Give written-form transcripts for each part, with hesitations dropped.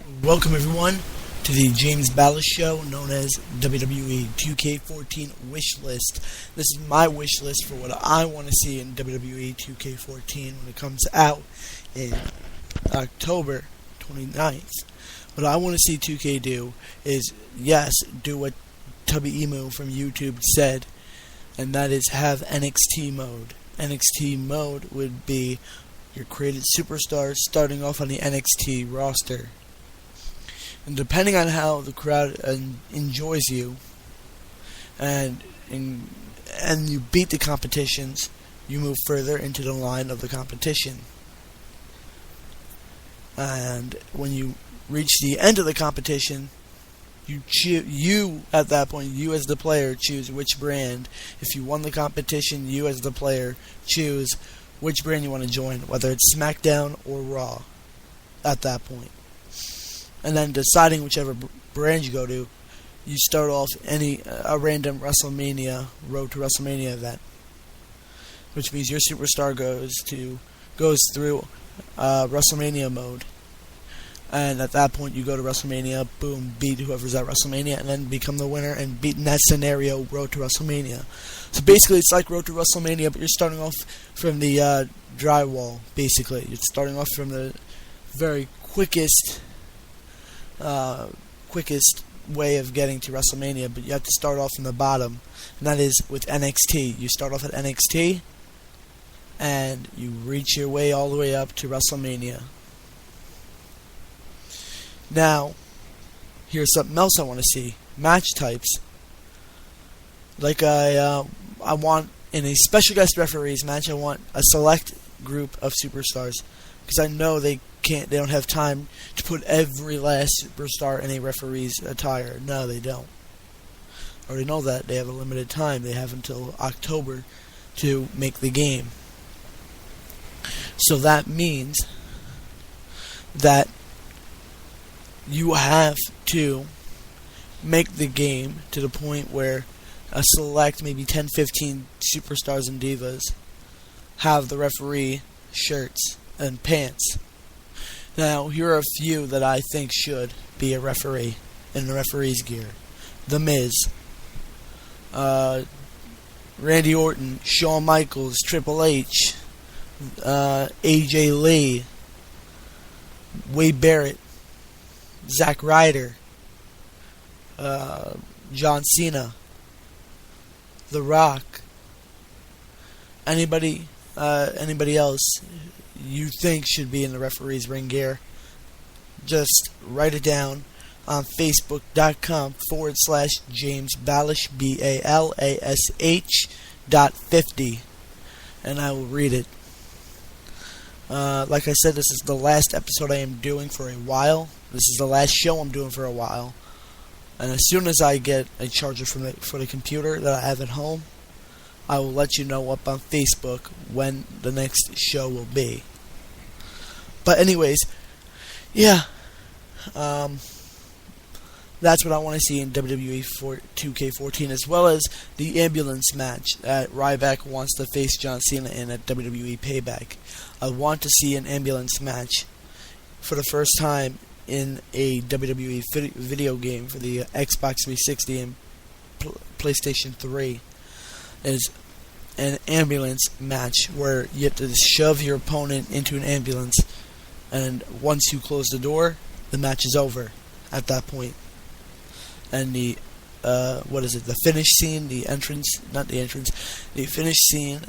Welcome everyone to the James Ballas Show, known as WWE 2K14 Wishlist. This is my wish list for what I want to see in WWE 2K14 when it comes out in October 29th. What I want to see 2K do is, yes, do what Tubby Emu from YouTube said, and that is have NXT mode. NXT mode would be your created superstars starting off on the NXT roster. And depending on how the crowd enjoys you, and you beat the competitions, you move further into the line of the competition. And when you reach the end of the competition, you at that point, you as the player, choose which brand. If you won the competition, you as the player choose which brand you want to join, whether it's SmackDown or Raw at that point. And then deciding whichever brand you go to, you start off a random WrestleMania, Road to WrestleMania event, which means your superstar goes through WrestleMania mode, and at that point you go to WrestleMania, boom, beat whoever's at WrestleMania, and then become the winner and beat in that scenario Road to WrestleMania. So basically, it's like Road to WrestleMania, but you're starting off from the drywall. Basically, you're starting off from the very quickest way of getting to WrestleMania, but you have to start off from the bottom, and that is with NXT. You start off at NXT, and you reach your way all the way up to WrestleMania. Now, here's something else I want to see. Match types. Like I want, in a special guest referees match, I want a select group of superstars, because I know they don't have time to put every last superstar in a referee's attire. No, they don't. I already know that. They have a limited time. They have until October to make the game. So that means that you have to make the game to the point where a select, maybe 10, 15 superstars and divas have the referee shirts and pants. Now, here are a few that I think should be a referee in the referee's gear. The Miz, Randy Orton, Shawn Michaels, Triple H, AJ Lee, Wade Barrett, Zack Ryder, John Cena, The Rock. Anybody else you think should be in the referee's ring gear, just write it down on Facebook.com/James Ballas, BALASH.50, and I will read it. Like I said, this is the last episode I am doing for a while. This is the last show I'm doing for a while. And as soon as I get a charger for the computer that I have at home, I will let you know up on Facebook when the next show will be. But anyways, yeah, that's what I want to see in WWE 2K14, as well as the ambulance match that Ryback wants to face John Cena in at WWE Payback. I want to see an ambulance match for the first time in a WWE video game for the Xbox 360 and PlayStation 3. Is an ambulance match where you have to shove your opponent into an ambulance, and once you close the door, the match is over at that point. And the the finish scene, the finish scene,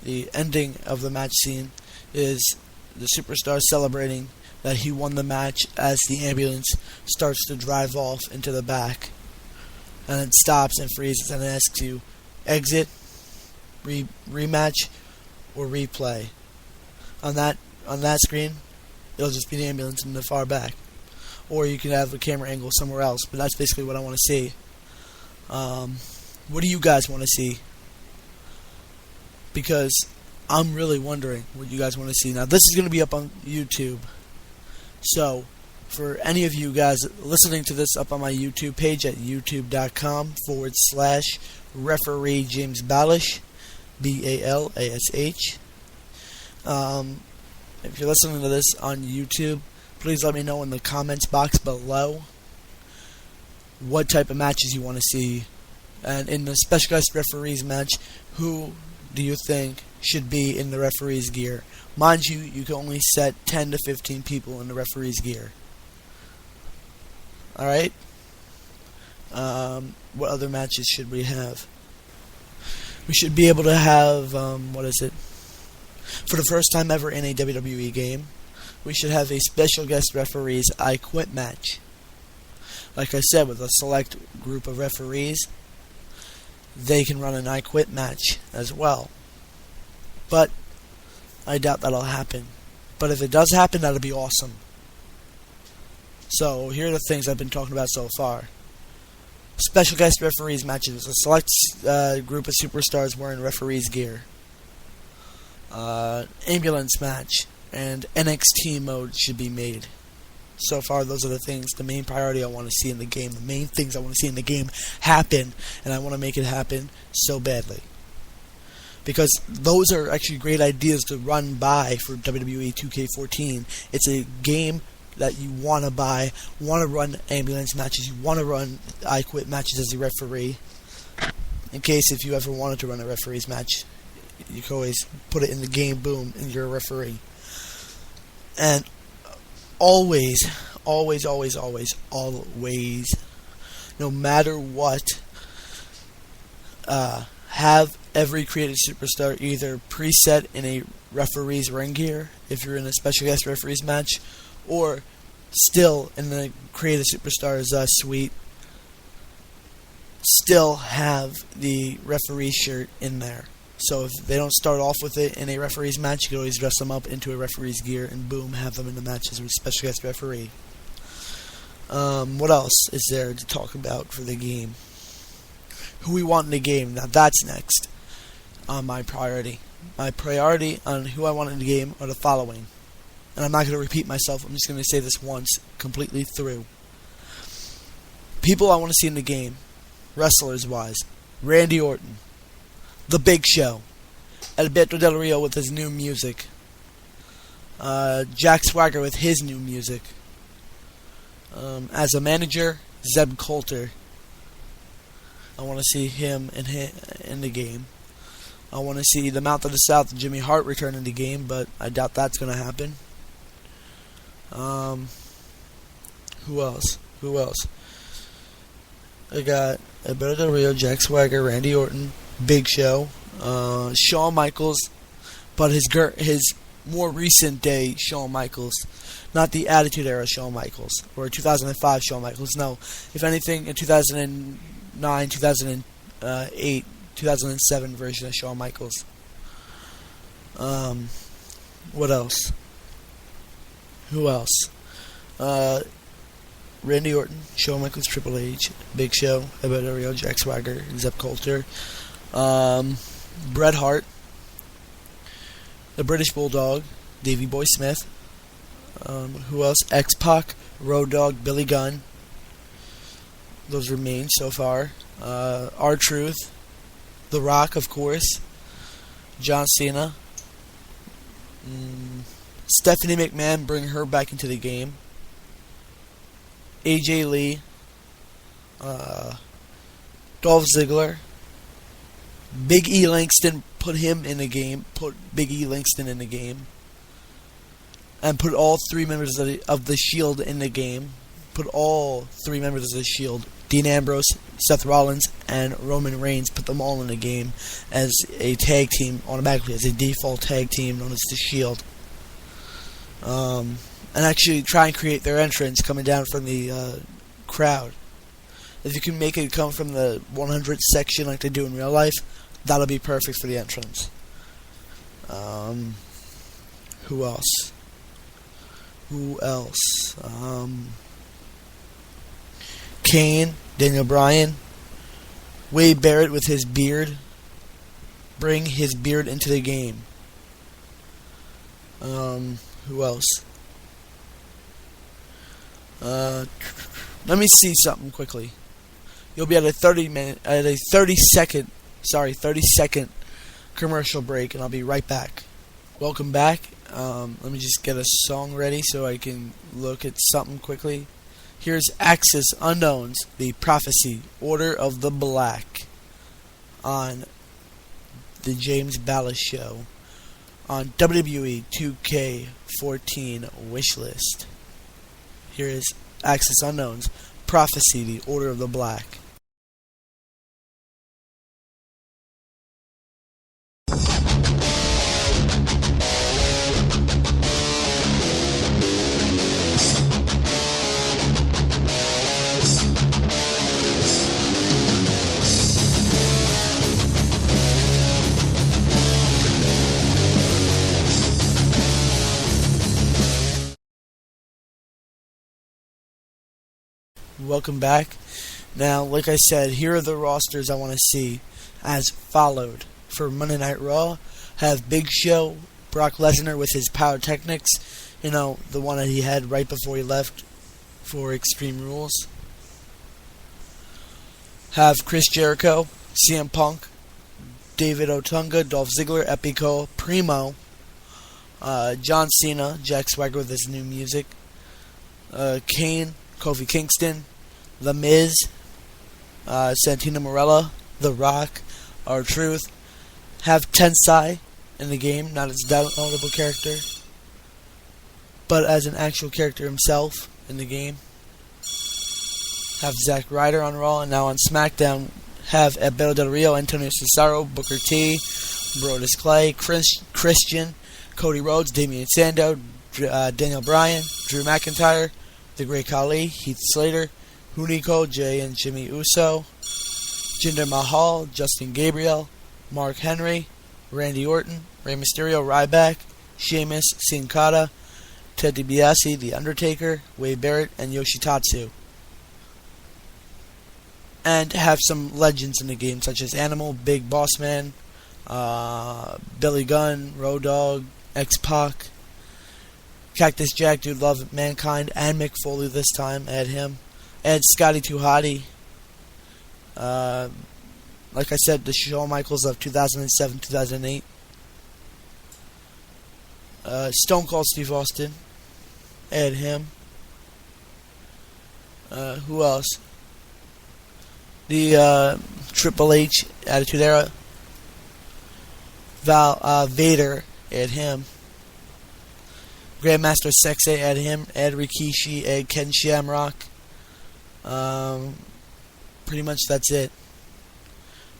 the ending of the match scene is the superstar celebrating that he won the match as the ambulance starts to drive off into the back, and then stops and freezes and asks you exit, rematch, or replay. On that screen, it'll just be the ambulance in the far back, or you can have the camera angle somewhere else. But that's basically what I want to see. What do you guys want to see? Because I'm really wondering what you guys want to see. Now, this is going to be up on YouTube, so for any of you guys listening to this, up on my YouTube page at youtube.com/referee James Ballas, BALASH. If you're listening to this on YouTube, Please let me know in the comments box below what type of matches you want to see. And in the special guest referees match, who do you think should be in the referee's gear? Mind you, you can only set 10 to 15 people in the referee's gear. Alright? What other matches should we have? We should be able to have, for the first time ever in a WWE game, we should have a special guest referees I Quit match. Like I said, with a select group of referees, they can run an I Quit match as well. But I doubt that'll happen. But if it does happen, that'll be awesome. So here are the things I've been talking about so far. Special guest referees matches. A select group of superstars wearing referees gear. Ambulance match. And NXT mode should be made. So far, those are the things, the main priority I want to see in the game. The main things I want to see in the game happen. And I want to make it happen so badly. Because those are actually great ideas to run by for WWE 2K14. It's a game that you want to buy, want to run ambulance matches, you want to run I Quit matches as a referee. In case if you ever wanted to run a referee's match, you can always put it in the game, boom, and you're a referee. And always, no matter what, have every created superstar either preset in a referee's ring gear, if you're in a special guest referee's match, or still in the created superstars suite, still have the referee shirt in there. So if they don't start off with it in a referee's match, you can always dress them up into a referee's gear and boom, have them in the match as a special guest referee. What else is there to talk about for the game? Who we want in the game. Now that's next on my priority. My priority on who I want in the game are the following. And I'm not going to repeat myself. I'm just going to say this once, completely through. People I want to see in the game, wrestlers-wise. Randy Orton. The Big Show. Alberto Del Rio with his new music. Jack Swagger with his new music. As a manager, Zeb Coulter. I want to see him in the game. I want to see the Mouth of the South, Jimmy Hart, return in the game, but I doubt that's going to happen. Who else? I got Alberto Del Rio, Jack Swagger, Randy Orton, Big Show, Shawn Michaels, but his more recent day Shawn Michaels, not the Attitude Era Shawn Michaels, or 2005 Shawn Michaels. No, if anything, in 2009, 2008, 2007 version of Shawn Michaels. What else? Who else? Randy Orton, Shawn Michaels, Triple H, Big Show, Alberto Del Rio, Jack Swagger, Zeb Coulter, Bret Hart, the British Bulldog, Davey Boy Smith. Who else? X-Pac, Road Dogg, Billy Gunn. Those remain so far. R-Truth, The Rock, of course, John Cena, Stephanie McMahon, bring her back into the game, AJ Lee, Dolph Ziggler, Big E Langston, put him in the game, put Big E Langston in the game, and put all three members of the Shield in the game, put all three members of the Shield, Dean Ambrose, Seth Rollins, and Roman Reigns, put them all in the game as a tag team, automatically as a default tag team known as the Shield. And actually try and create their entrance coming down from the crowd. If you can make it come from the 100 section like they do in real life, that'll be perfect for the entrance. Who else? Kane, Daniel Bryan, Wade Barrett with his beard. Bring his beard into the game. Who else? Let me see something quickly. You'll be at a 30 second commercial break, and I'll be right back. Welcome back. Let me just get a song ready so I can look at something quickly. Here's Axis Unknowns, the Prophecy, Order of the Black, on the James Ballas Show on WWE 2K14 Wishlist. Here is Axis Unknowns, Prophecy, the Order of the Black. Welcome back. Now, like I said, here are the rosters I want to see as followed. For Monday Night Raw, have Big Show, Brock Lesnar with his pyrotechnics, the one that he had right before he left for Extreme Rules. Have Chris Jericho, CM Punk, David Otunga, Dolph Ziggler, Epico, Primo, John Cena, Jack Swagger with his new music, Kane, Kofi Kingston, The Miz, Santino Marella, The Rock, R-Truth. Have Tensai in the game, not as a downloadable character, but as an actual character himself in the game. Have Zack Ryder on Raw, and now on SmackDown, have Alberto Del Rio, Antonio Cesaro, Booker T, Brodus Clay, Christian, Cody Rhodes, Damian Sandow, Daniel Bryan, Drew McIntyre, The Great Khali, Heath Slater, Hunico, Jay and Jimmy Uso, Jinder Mahal, Justin Gabriel, Mark Henry, Randy Orton, Rey Mysterio, Ryback, Sheamus, Sin Cara, Ted DiBiase, The Undertaker, Wade Barrett, and Yoshitatsu. And have some legends in the game, such as Animal, Big Boss Man, Billy Gunn, Road Dogg, X-Pac, Cactus Jack, Dude Love Mankind, and Mick Foley this time. Add him. Add Scotty 2 Hotty. Like I said, the Shawn Michaels of 2007-2008. Stone Cold Steve Austin. Add him. Who else? The Triple H Attitude Era. Vader. Add him. Grandmaster Sexay, add him. Add Rikishi, add Ken Shamrock. Pretty much that's it.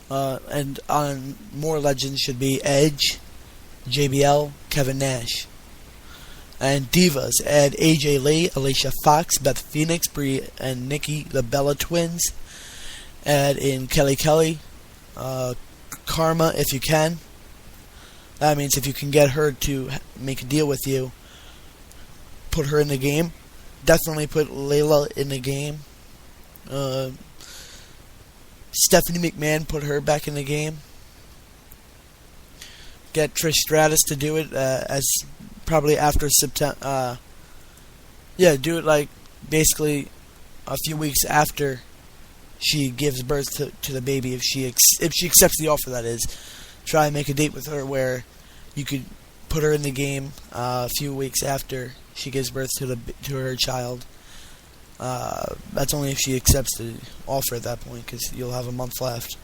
And on more legends should be Edge, JBL, Kevin Nash. And Divas, add AJ Lee, Alicia Fox, Beth Phoenix, Brie and Nikki, the Bella Twins. Add in Kelly, Karma if you can. That means if you can get her to make a deal with you, put her in the game. Definitely put Layla in the game. Stephanie McMahon, put her back in the game. Get Trish Stratus to do it as probably after September. Do it like basically a few weeks after she gives birth to the baby. If she accepts the offer, that is. Try and make a date with her where you could put her in the game a few weeks after she gives birth to her child. That's only if she accepts the offer at that point, because you'll have a month left,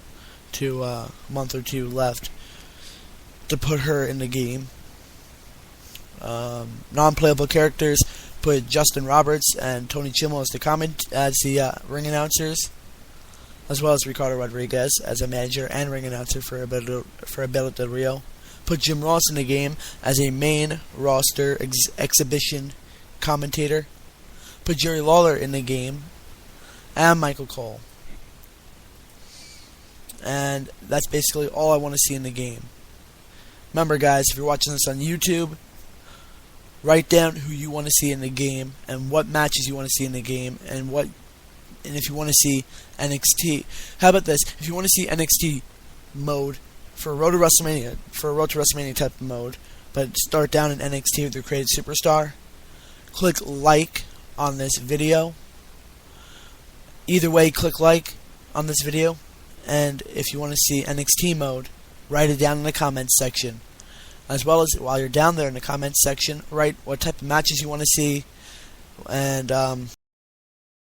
month or two left to put her in the game. Non-playable characters, put Justin Roberts and Tony Chimel as the ring announcers, as well as Ricardo Rodriguez as a manager and ring announcer for Alberto Del Rio. Put Jim Ross in the game as a main roster exhibition commentator. Put Jerry Lawler in the game, and Michael Cole. And that's basically all I want to see in the game. Remember, guys, if you're watching this on YouTube, write down who you want to see in the game and what matches you want to see in the game, and if you want to see NXT. How about this? If you want to see NXT mode for a Road to WrestleMania type of mode, but start down in NXT with your created superstar, click like on this video. Either way, click like on this video. And if you want to see NXT mode, write it down in the comments section. as well as while you're down there in the comments section, write what type of matches you want to see, and